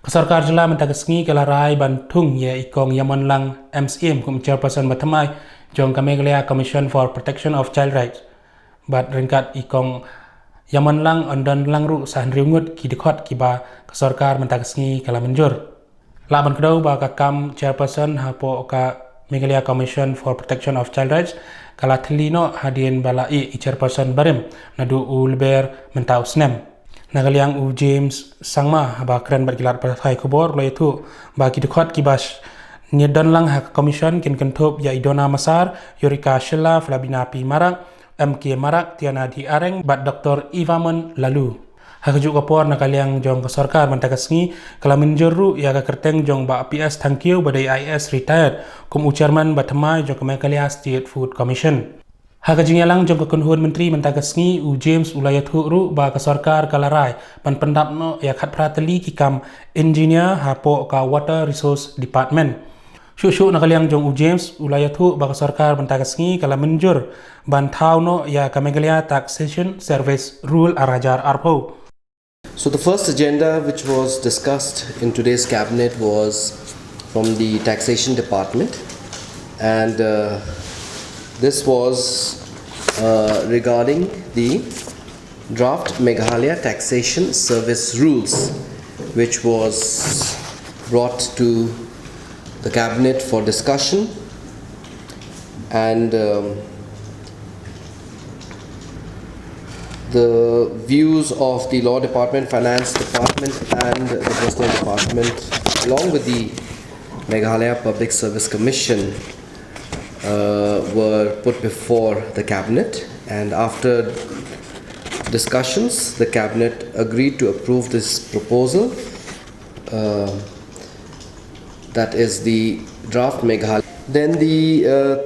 Sorkar jylla mentagasngi kalarai ban Thung ye ikong Iamonlang M Syiem kum Chairperson batamai jong Meghalaya Commission for Protection of Child Rights. Bat ringkat ikong Iamonlang ondan langru sahan riungut ki dikot kiba Sorkar mentagasngi kala menjur. Laban kedau ba kakam Chairperson hapo ka Meghalaya Commission for Protection of Child Rights kala thelino hadien balai Chairperson barim nadu ulber mentau snem. Nagaliang u James sangma ba keren bat gilat partai Khubor lo itu ba kidikot kibas nidan lang hak commission kin kentup ya idona masar Ri Khasi Jaintia Flabina pi marak MK marak tiana di areng bat Dr. Ivaman lalu hak juk kapor nagaliang jong Sorkar mentagasngi kalamin jeru ya ka kerteng jong ba PS thank you badai IS retired kum chairman batamai jong Meghalaya State Food Commission. Hagajingalang jong kekunhun menteri mentagasngi u James ulayat ru ba ka Sorkar kalarai pan pendapno ya khat prateli kikam engineer hapo ka Water Resource Department. Syuk nakaliang jong u James ulayat ba ka Sorkar mentagasngi kala menjur ban thauno ya ka Meghalaya Taxation Service Rule arajar arpo. So the first agenda which was discussed in today's cabinet was from the Taxation Department, and this was regarding the draft Meghalaya Taxation Service Rules, which was brought to the cabinet for discussion, and the views of the Law Department, Finance Department and the Personal Department, along with the Meghalaya Public Service Commission, were put before the cabinet, and after discussions the cabinet agreed to approve this proposal, that is the draft Meghalaya. Then the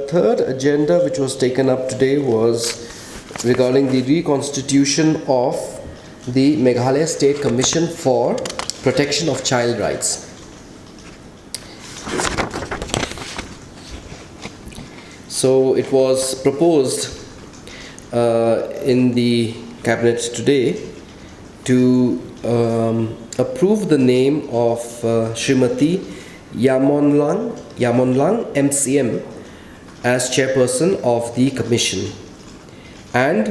third agenda which was taken up today was regarding the reconstitution of the Meghalaya State Commission for Protection of Child Rights. So it was proposed in the cabinet today to approve the name of Srimati Iamonlang M Syiem as Chairperson of the Commission, and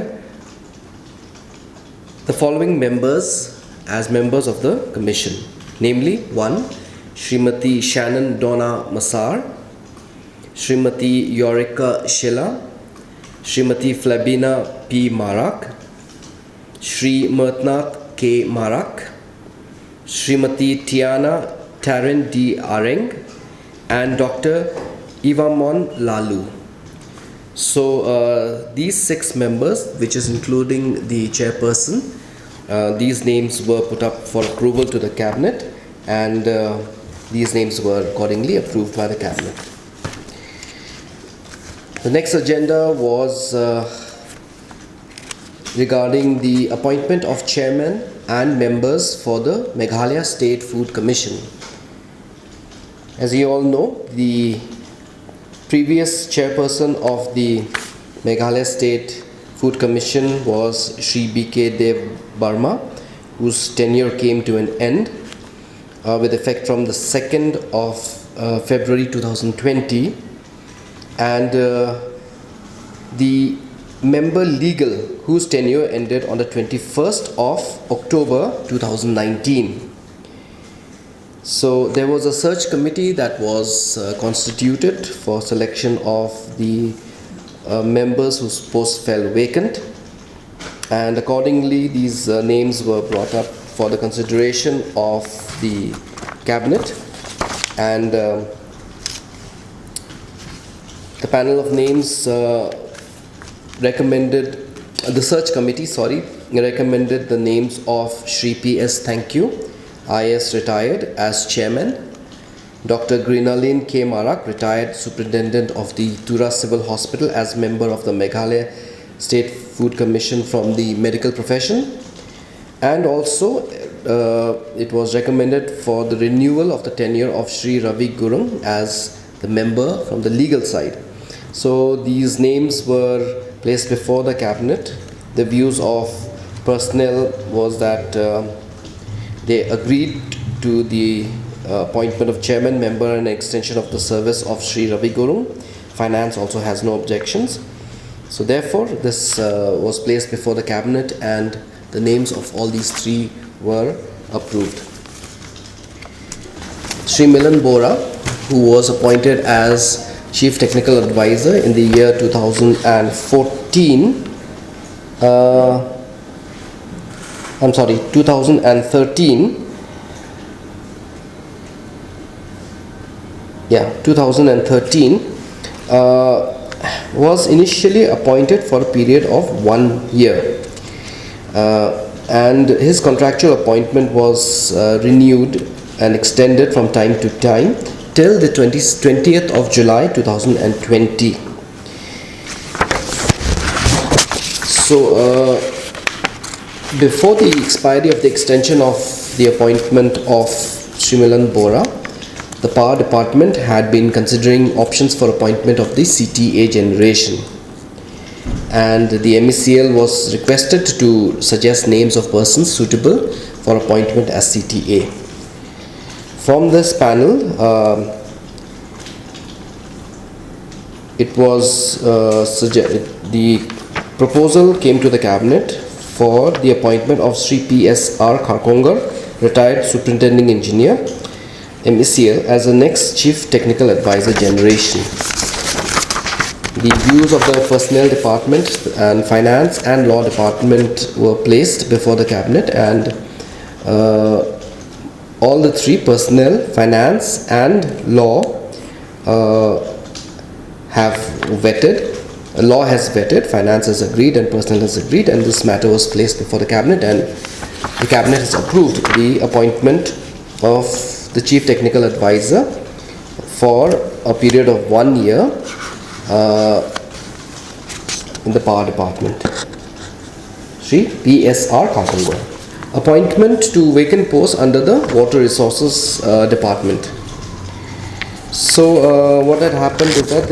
the following members as members of the Commission, namely 1. Srimati Shannon Donna Masar, Srimati Yorika Jylla, Srimati Flabina P. Marak, Sri Mertnath K. Marak, Srimati Tiana Tarin D. Areng, and Dr. Ivaman Lalu. So these 6 members, which is including the chairperson, these names were put up for approval to the cabinet, and these names were accordingly approved by the cabinet. The next agenda was regarding the appointment of chairman and members for the Meghalaya State Food Commission. As you all know, the previous chairperson of the Meghalaya State Food Commission was Shri B.K. Dev Barma, whose tenure came to an end with effect from the 2nd of February 2020, and the member legal whose tenure ended on the 21st of October 2019. So there was a search committee that was constituted for selection of the members whose posts fell vacant, and accordingly these names were brought up for the consideration of the cabinet, and the panel of names recommended, the search committee recommended the names of Shri P.S. Thank You, IS retired, as chairman, Dr. Greenalin K. Marak, retired superintendent of the Tura Civil Hospital, as member of the Meghalaya State Food Commission from the medical profession, and also it was recommended for the renewal of the tenure of Shri Ravi Gurung as the member from the legal side. So these names were placed before the cabinet. The views of personnel was that they agreed to the appointment of chairman, member and extension of the service of Sri Ravi Gurung. Finance also has no objections. So therefore, this was placed before the cabinet and the names of all these three were approved. Sri Milan Bora, who was appointed as Chief Technical Advisor in the year 2013, 2013, was initially appointed for a period of 1 year. And his contractual appointment was renewed and extended from time to time till the 20th of July 2020. So before the expiry of the extension of the appointment of Sri Milan Bora, the Power Department had been considering options for appointment of the CTA generation, and the MECL was requested to suggest names of persons suitable for appointment as CTA. From this panel, the proposal came to the cabinet for the appointment of Sri PSR Kharkongar, retired superintending engineer, MECL, as the next Chief Technical Advisor generation. The views of the Personnel Department and Finance and Law Department were placed before the cabinet, and all the three, Personnel, Finance and Law, have vetted. Law has vetted, Finance has agreed and Personnel has agreed, and this matter was placed before the cabinet, and the cabinet has approved the appointment of the Chief Technical Advisor for a period of 1 year in the Power Department. Sri PSR Kharkongar. Appointment to vacant posts under the Water Resources Department. So what had happened is that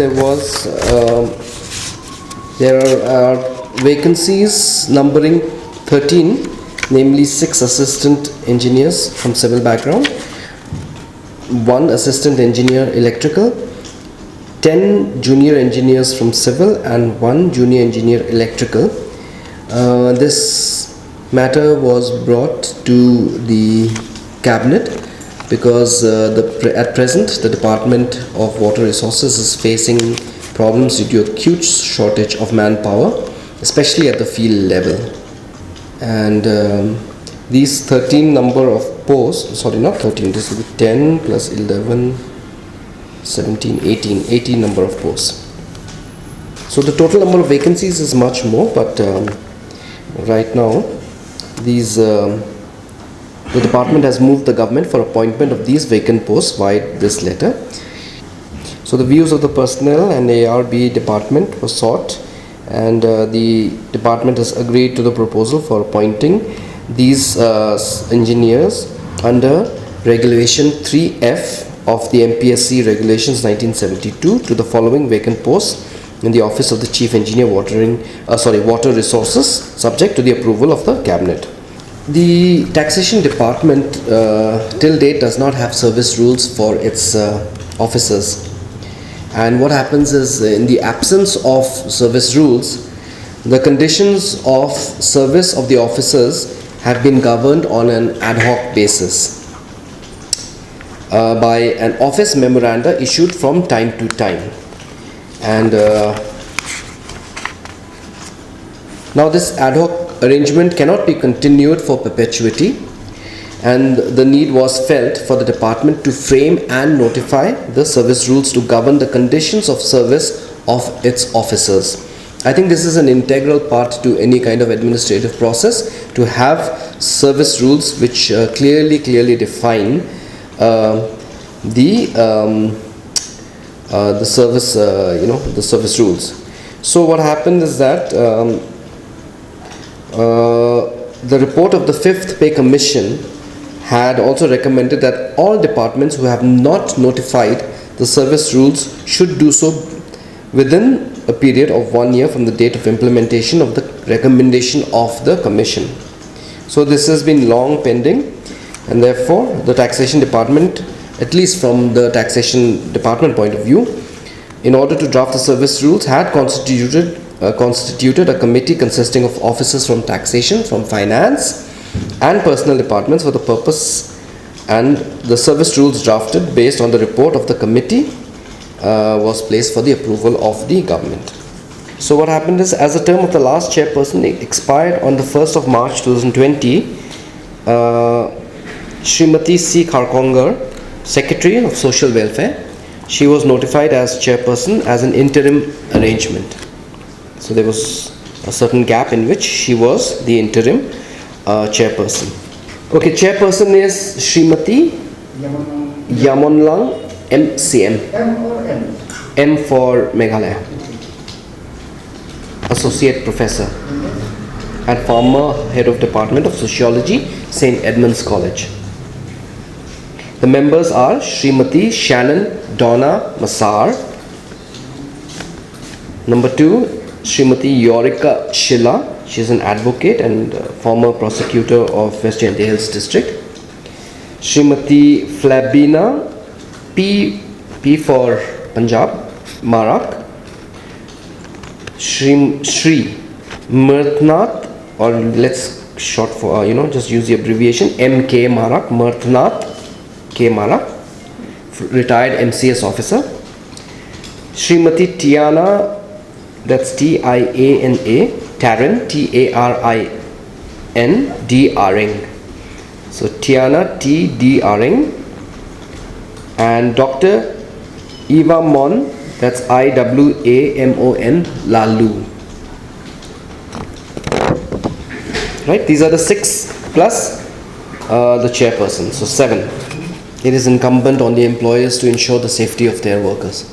there are vacancies numbering 13, namely 6 assistant engineers from civil background, 1 assistant engineer electrical, 10 junior engineers from civil and 1 junior engineer electrical. This matter was brought to the cabinet because at present the Department of Water Resources is facing problems due to acute shortage of manpower, especially at the field level. And these 13 number of posts, sorry, not 13, this will be 10 plus 11, 17, 18 number of posts. So the total number of vacancies is much more, but right now the department has moved the government for appointment of these vacant posts via this letter. So the views of the personnel and ARB department were sought, and the department has agreed to the proposal for appointing these engineers under Regulation 3F of the MPSC Regulations 1972 to the following vacant posts in the Office of the Chief Engineer Water Resources, subject to the approval of the Cabinet. The Taxation Department till date does not have service rules for its officers. And what happens is, in the absence of service rules, the conditions of service of the officers have been governed on an ad hoc basis by an office memoranda issued from time to time. And now this ad hoc arrangement cannot be continued for perpetuity, and the need was felt for the department to frame and notify the service rules to govern the conditions of service of its officers. I think this is an integral part to any kind of administrative process, to have service rules which clearly define the service the service rules. So what happened is that the report of the 5th Pay Commission had also recommended that all departments who have not notified the service rules should do so within a period of 1 year from the date of implementation of the recommendation of the Commission. So this has been long pending, And therefore, the taxation department, at least from the taxation department point of view, in order to draft the service rules, had constituted a committee consisting of officers from taxation, from finance, and personal departments for the purpose, and the service rules drafted based on the report of the committee was placed for the approval of the government. So what happened is, as the term of the last chairperson expired on the 1st of March 2020, Srimati C. Kharkongar, Secretary of Social Welfare, she was notified as chairperson as an interim arrangement. So there was a certain gap in which she was the interim chairperson. Okay, chairperson is Srimati Iamonlang M Syiem. M or M? M for Meghalaya. Associate Professor and former Head of Department of Sociology, St. Edmund's College. The members are Srimati Shannon Donna Massar. Number 2, Srimati Yorika Jylla. She is an advocate and former prosecutor of West Jaintia Hills District. Srimati Flabina P for Punjab, Marak. Shri Mirthnath, or let's short for just use the abbreviation MK Marak, Mirthnath K Marak, retired MCS officer. Srimati Tiana, that's Tiana, Tarin, Tarin D-Ring. So Tiana T D-Ring, and Dr. Eva Mon, that's IWAMON Lalu. Right, these are the 6 plus the chairperson, so 7. It is incumbent on the employers to ensure the safety of their workers.